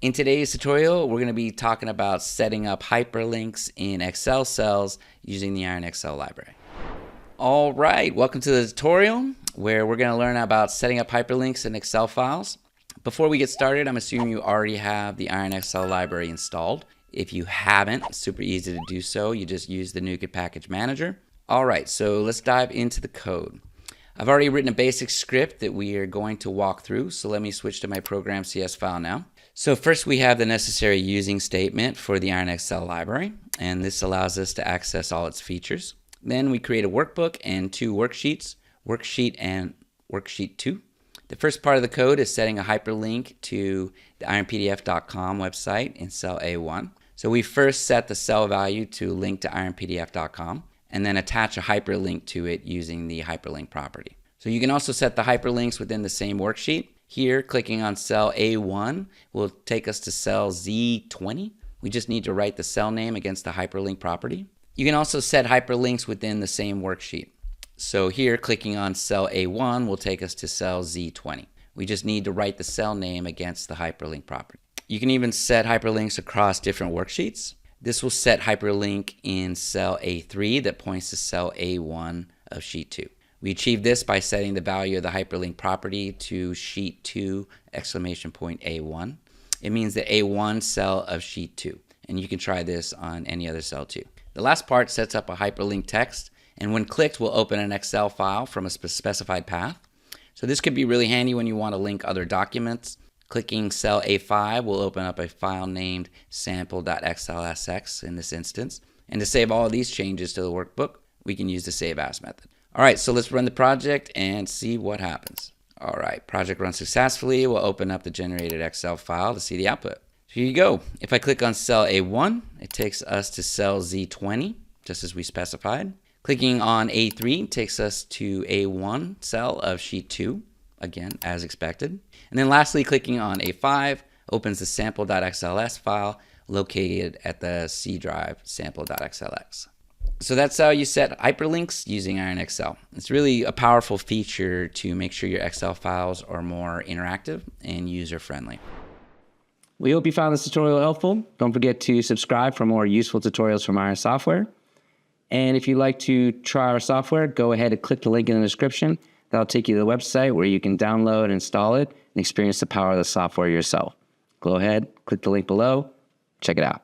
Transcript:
In today's tutorial, we're going to be talking about setting up hyperlinks in Excel cells using the IronXL library. All right, welcome to the tutorial where we're going to learn about setting up hyperlinks in Excel files. Before we get started, I'm assuming you already have the IronXL library installed. If you haven't, it's super easy to do so. You just use the NuGet Package Manager. All right, so let's dive into the code. I've already written a basic script that we are going to walk through, so let me switch to my program CS file now. So first we have the necessary using statement for the IronXL library, and this allows us to access all its features. Then we create a workbook and two worksheets, worksheet and worksheet 2. The first part of the code is setting a hyperlink to the ironpdf.com website in cell A1. So we first set the cell value to link to ironpdf.com and then attach a hyperlink to it using the hyperlink property. So you can also set the hyperlinks within the same worksheet. Here, clicking on cell A1 will take us to cell Z20. We just need to write the cell name against the hyperlink property. You can also set hyperlinks within the same worksheet. So here, clicking on cell A1 will take us to cell Z20. We just need to write the cell name against the hyperlink property. You can even set hyperlinks across different worksheets. This will set hyperlink in cell A3 that points to cell A1 of sheet 2. We achieve this by setting the value of the hyperlink property to sheet 2 exclamation point A1. It means the A1 cell of sheet 2, and you can try this on any other cell too. The last part sets up a hyperlink text, and when clicked will open an Excel file from a specified path. So this could be really handy when you want to link other documents. Clicking cell A5 will open up a file named sample.xlsx in this instance. And to save all of these changes to the workbook, we can use the save as method. All right, so let's run the project and see what happens. All right, project runs successfully. We'll open up the generated Excel file to see the output. Here you go. If I click on cell A1, it takes us to cell Z20, just as we specified. Clicking on A3 takes us to A1 cell of sheet 2, again, as expected. And then lastly, clicking on A5 opens the sample.xls file located at the C drive sample.xlx. So that's how you set hyperlinks using IronXL. It's really a powerful feature to make sure your Excel files are more interactive and user-friendly. We hope you found this tutorial helpful. Don't forget to subscribe for more useful tutorials from Iron Software. And if you'd like to try our software, go ahead and click the link in the description. That'll take you to the website where you can download and install it and experience the power of the software yourself. Go ahead, click the link below, check it out.